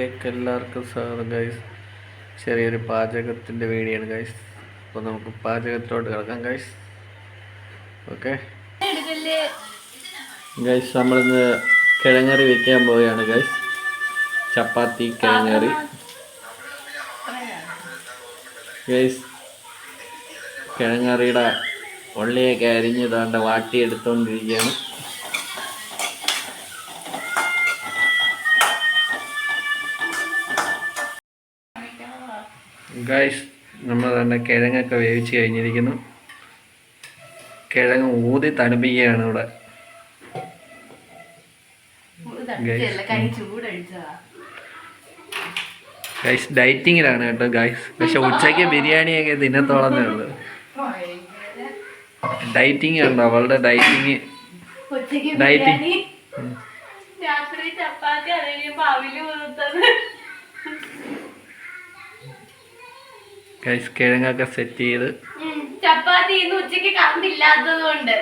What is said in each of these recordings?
എല്ലാവർക്കും സ്വാഗതം ഗൈസ്. ചെറിയൊരു പാചകത്തിൻ്റെ വീഡിയോ ആണ് ഗൈസ്. അപ്പോൾ നമുക്ക് പാചകത്തിലോട്ട് കിടക്കാം ഗൈസ്. ഓക്കെ ഗൈസ്, നമ്മളിന്ന് കിഴങ്ങറി വെക്കാൻ പോവുകയാണ് ഗൈസ്. ചപ്പാത്തി കിഴങ്ങറി ഗൈസ്. കിഴങ്ങറിയുടെ ഉള്ളിയൊക്കെ അരിഞ്ഞ് താണ്ട വാട്ടിയെടുത്തുകൊണ്ടിരിക്കുകയാണ്. ഗൈസ്, നമ്മൾ തന്നെ കിഴങ്ങൊക്കെ വേവിച്ച് കഴിഞ്ഞിരിക്കുന്നു. കിഴങ്ങ് ഊതി തണുപ്പിക്കുകയാണ് ഇവിടെ. ഗൈസ് ഡയറ്റിങ്ങിലാണ് കേട്ടോ ഗൈസ്. പക്ഷെ ഉച്ചയ്ക്ക് ബിരിയാണിയൊക്കെ തിന്നത്തോളന്നേ ഉള്ളു. ഡയറ്റിങ് ഉണ്ടോ അവളുടെ? ഡയറ്റിങ് ഗൈസ് കിഴങ്ങൊക്കെ സെറ്റ് ചെയ്ത് ചപ്പാത്തി ഇന്ന് ഉച്ചക്ക് കറണ്ടില്ലാത്തത് കൊണ്ട്,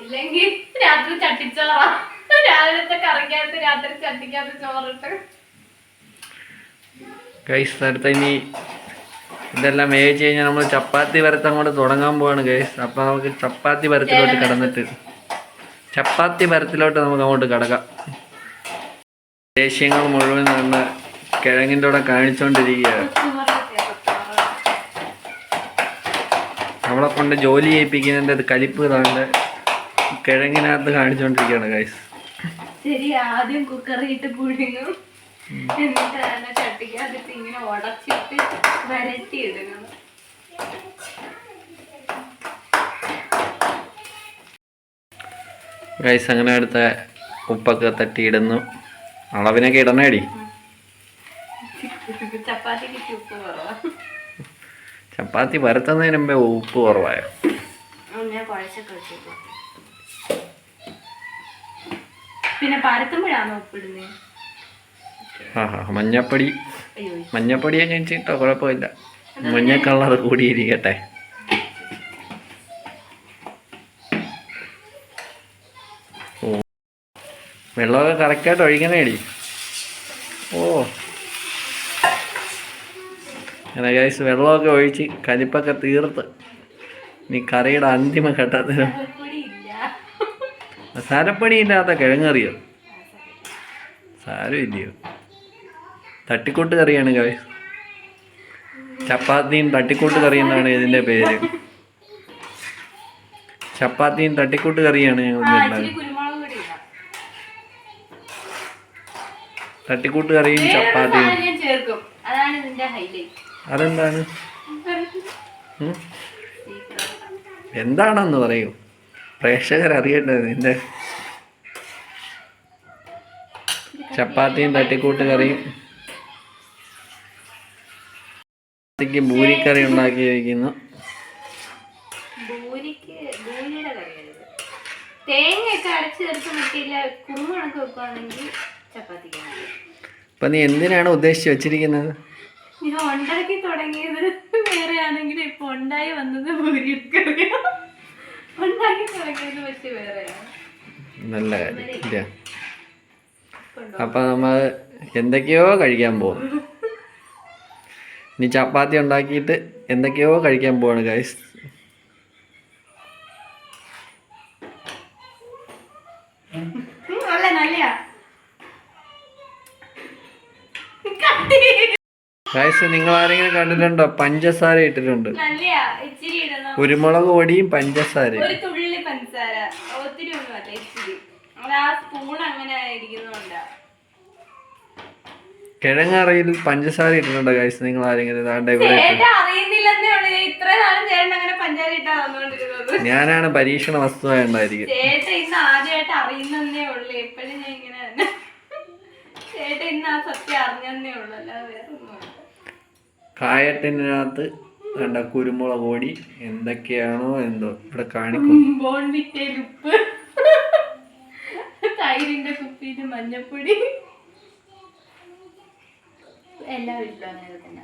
ഇല്ലെങ്കിൽ രാത്രി ചട്ടിച്ചോറാ. രാവിലത്തെ കറിക്കകത്ത് രാത്രി ചട്ടിക്കകത്ത് ചോറിട്ട് ഗൈസ്. അടുത്ത ഇനി ഇതെല്ലാം വേവിച്ച് കഴിഞ്ഞാൽ നമ്മൾ ചപ്പാത്തി പരത്തം കൊണ്ട് തുടങ്ങാൻ പോവാണ് ഗൈസ്. അപ്പം നമുക്ക് ചപ്പാത്തി പരത്തിലോട്ട് കിടന്നിട്ട് നമുക്ക് അങ്ങോട്ട് കിടക്കാം. ദേഷ്യങ്ങൾ മുഴുവൻ നമ്മുടെ കിഴങ്ങിൻ്റെ കൂടെ കാണിച്ചുകൊണ്ടിരിക്കുകയാണ്. നമ്മളെ കൊണ്ട് ജോലി ചെയ്യിപ്പിക്കുന്നതിൻ്റെ കലിപ്പ് താണ്ട് കിഴങ്ങിനകത്ത് കാണിച്ചുകൊണ്ടിരിക്കുകയാണ് ഗൈസ്. ശരി, ആദ്യം കുക്കറിയിട്ട് പുഴുങ്ങും, എന്നിട്ട് ചട്ടിക്കകത്തിട്ട് ഇങ്ങനെ ഉടച്ചിട്ട് വരട്ടി ഇടുന്നു. ഗൈസ് അങ്ങനെ അടുത്ത ഉപ്പൊക്കെ തട്ടിയിടുന്നു. അളവിനൊക്കെ ഇടണേടി. ചപ്പാത്തിക്ക് ഉപ്പ് കുറവാ. ചപ്പാത്തി പരത്തുന്നതിന് മുമ്പേ ഉപ്പ് കുറവായോ? പിന്നെ പരത്തുമ്പോഴാണോ ഉപ്പിടുന്നത്? മഞ്ഞപ്പൊടിയൊക്കെ വെച്ചിട്ടോ കുഴപ്പമില്ല. മഞ്ഞ കളർ കൂടിയിരിക്കട്ടെ. ഓ, വെള്ളമൊക്കെ കറക്റ്റായിട്ട് ഒഴിക്കണേടി. ഓ അങ്ങനെ ഗൈസ് വെള്ളമൊക്കെ ഒഴിച്ച് കലിപ്പൊക്കെ തീർത്ത് നീ കറിയുടെ അന്തിമ ഘട്ടത്തിന് മസാലപ്പൊടി ഇല്ലാത്ത കിഴങ്ങറിയോ? സാരമില്ലയോ? തട്ടിക്കൂട്ട് കറിയാണ് ഗൈസ്. ചപ്പാത്തിയും തട്ടിക്കൂട്ട് കറി എന്നാണ് ഇതിൻ്റെ പേര്. ചപ്പാത്തിയും തട്ടിക്കൂട്ട് കറിയാണ് ഞങ്ങൾ തട്ടിക്കൂട്ട് കറിയും ചപ്പാത്തിയും. അതെന്താണ്? എന്താണെന്ന് പറയൂ, പ്രേക്ഷകർ അറിയേണ്ടത്. നിന്റെ ചപ്പാത്തിയും തട്ടിക്കൂട്ട് കറിയും. പൂരിക്കറി ഉണ്ടാക്കിയിരിക്കുന്നു. അപ്പൊ നീ എന്തിനാണ് ഉദ്ദേശിച്ച് വെച്ചിരിക്കുന്നത്? ഞാൻ ഉണ്ടാക്കി തുടങ്ങിയത് വേറെ ആണെങ്കിൽ ഇപ്പൊ ഉണ്ടായി വന്നത് പൂരിക്കറിയാണ്. ഉണ്ടാക്കി തുടങ്ങിയത് പക്ഷെ വേറെയാണ്. നല്ല കാര്യം. അപ്പൊ നമ്മൾ എന്തൊക്കെയോ കഴിക്കാൻ പോകും. ഇനി ചപ്പാത്തി ഉണ്ടാക്കിയിട്ട് എന്തൊക്കെയോ കഴിക്കാൻ പോവാണ് ഗൈസ്. ഗൈസ്, നിങ്ങൾ ആരെങ്കിലും കണ്ടിട്ടുണ്ടോ? പഞ്ചസാര ഇട്ടിട്ടുണ്ട്. കുരുമുളക് പൊടിയും പഞ്ചസാരയും. കിഴങ്ങറിയിൽ പഞ്ചസാര ഇട്ടിട്ടുണ്ടോ ഗൈസ്? നിങ്ങൾ ആരെങ്കിലും? ഞാനാണ് പരീക്ഷണ വസ്തുവായി ഉണ്ടായിരിക്കും. കായട്ടിനകത്ത് വേണ്ട കുരുമുളക് പൊടി എന്തൊക്കെയാണോ എന്തോ ഇവിടെ കാണിക്കും. തൈരിന്റെ കുപ്പിയില് മഞ്ഞപ്പൊടി എല്ലാം ഇല്ല. അങ്ങനെ തന്നെ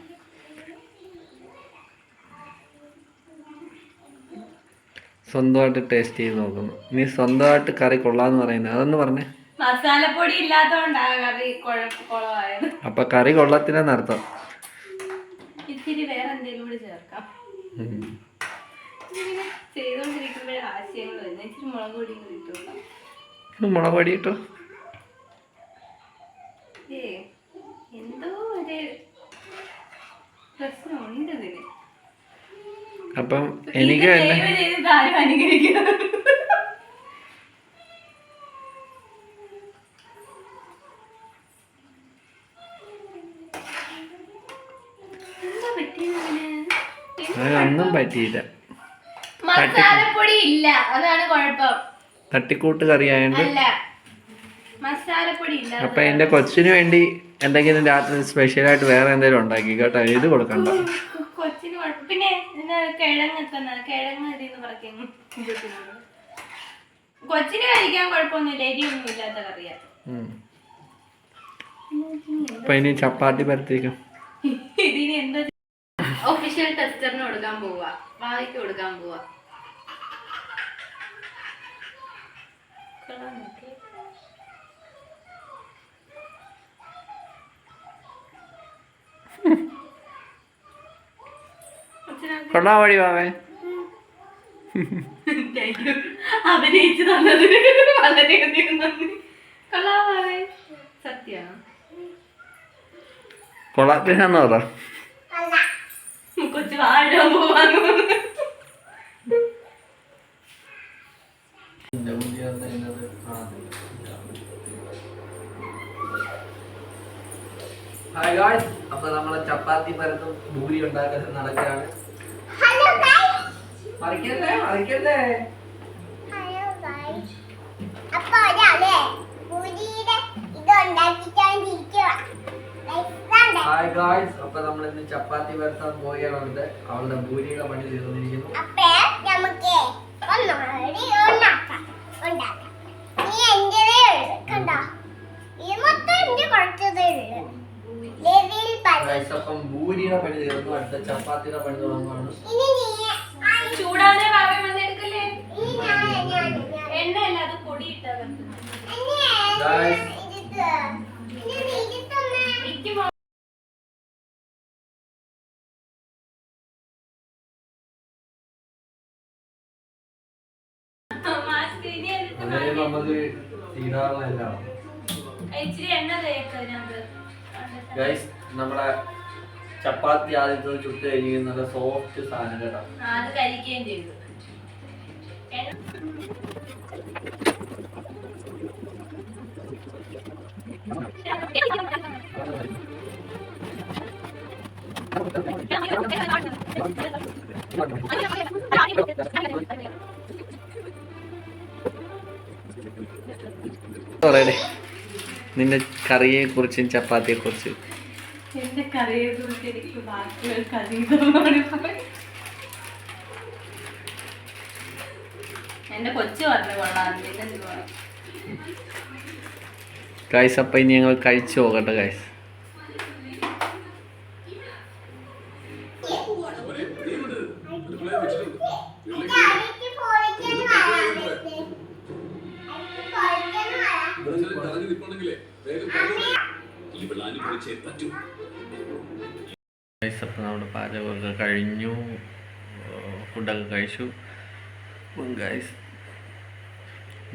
സ്വന്തമായിട്ട് ടേസ്റ്റ് ചെയ്ത് നോക്കുന്നു. നീ സ്വന്തമായിട്ട് കറി കൊള്ളാന്ന് പറയുന്നത് അതൊന്ന് പറഞ്ഞേ. മസാലപ്പൊടി ഇല്ലാത്തോണ്ടാ കറി കുളമായത്. അപ്പൊ കറി കൊള്ളത്തിനെന്നർത്ഥം. ഇത്തിരി വേറെ എന്തെങ്കിലും കൂടി ചേർക്കാം. ഇങ്ങനെ ചെയ്തോണ്ടിരിക്കുമ്പോഴേ ആശയങ്ങൾ വരുന്നത്. ഇച്ചിരി മുളക് പൊടി ഇട്ടു. മുളക് പൊടി ഇട്ടോ? എന്തോ ഒരു പ്രശ്നമുണ്ട് ഇതിന്. അപ്പം എനിക്ക് ആരും അനുകരിക്കുന്നത്. ഒന്നും പറ്റിയില്ല. മസാലപ്പൊടി ഇല്ല, അതാണ് കുഴപ്പം. തട്ടിക്കൂട്ട് കറിയായോണ്ട്. അല്ല, മസാലപ്പൊടി ഇല്ല. അപ്പൊ എന്റെ കൊച്ചിന് വേണ്ടി എന്തെങ്കിലും രാത്രി സ്പെഷ്യലായിട്ട് വേറെ എന്തെങ്കിലും ഉണ്ടാക്കി കേട്ടോ. ഇത് കൊടുക്കണ്ട കൊച്ചിന്. പിന്നെ കിഴങ്ങ് ഇതിന്ന് പറക്കുന്നു. കൊച്ചിന് കഴിക്കാൻ കുഴപ്പമൊന്നുമില്ല, എരിയൊന്നും ഇല്ലാത്ത കറിയാ. അപ്പൊ ഇനി ചപ്പാത്തി പരത്തിക്കും. ഇതിന് എന്താ ഒഫീഷ്യൽ ടെസ്റ്ററിന് കൊടുക്കാൻ പോവാ, വായിക്ക് കൊടുക്കാൻ പോവാ. കൊള്ളാൻ വഴി വാവേ. അഭിനയിച്ചു തന്നതിന് വളരെയധികം നന്ദി. കൊള്ളാവേ, സത്യമാണ്. കൊള്ളാത്തിനാന്ന് പറ. കൊച്ചു വാഴാൻ പോവാന്ന്. ഹായ് ഗായ്സ്, അപ്പൊ നമ്മളെ ചപ്പാത്തി പരത്തും പൂരി ഉണ്ടാക്കുന്നത് നടക്കുകയാണ്. മറിക്കല്ലേ മറിക്കല്ലേ. ഹായ് ഗായ്സ്, അപ്പൊ നമ്മൾ ഇന്ന് ചപ്പാത്തി പരത്താൻ പോവുകയാണ്. അവളുടെ ഭൂരിയുടെ പണി തീർന്നിരിക്കുന്നു. അപ്പം ഭൂരിയുടെ പണി തീർന്നു. അടുത്ത ചപ്പാത്തിയുടെ പണി തുടങ്ങുകയാണ്. ചൂടാതെ ഭാവം വന്നെടുക്കല്ലേ. എണ്ണയല്ല, അത് പൊടി ഇട്ടാ. നമുക്ക് തീരാറുള്ള ഇച്ചിരി എണ്ണ ഗൈസ്, നമ്മുടെ ചപ്പാത്തി ആദ്യത്തെ ചുട്ട് കഴിക്കുന്ന നല്ല സോഫ്റ്റ് സാധനം കേട്ടോ. അത് കഴിക്കുകയും ചെയ്തു. നിന്റെ കറിയെ കുറിച്ചും ചപ്പാത്തിയെ കുറിച്ചും. എന്റെ കറിയെ കുറിച്ച് എനിക്ക് ബാക്കിയുള്ള അതീതമാണ്. എന്റെ കൊച്ചു പറഞ്ഞു കൊള്ളാം. ഗൈസ്, അപ്പൊ ഇനി ഞങ്ങൾ കഴിച്ചു പോകട്ടെ ഗൈസ്. അപ്പം നമ്മുടെ പാചകമൊക്കെ കഴിഞ്ഞു, ഫുഡൊക്കെ കഴിച്ചു. ഗൈസ്,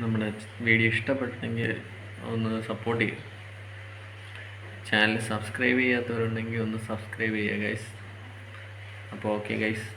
നമ്മുടെ വീഡിയോ ഇഷ്ടപ്പെട്ടെങ്കിൽ ഒന്ന് സപ്പോർട്ട് ചെയ്യുക. ചാനൽ സബ്സ്ക്രൈബ് ചെയ്യാത്തവരുണ്ടെങ്കിൽ ഒന്ന് സബ്സ്ക്രൈബ് ചെയ്യുക ഗൈസ്. അപ്പോൾ ഓക്കെ ഗൈസ്.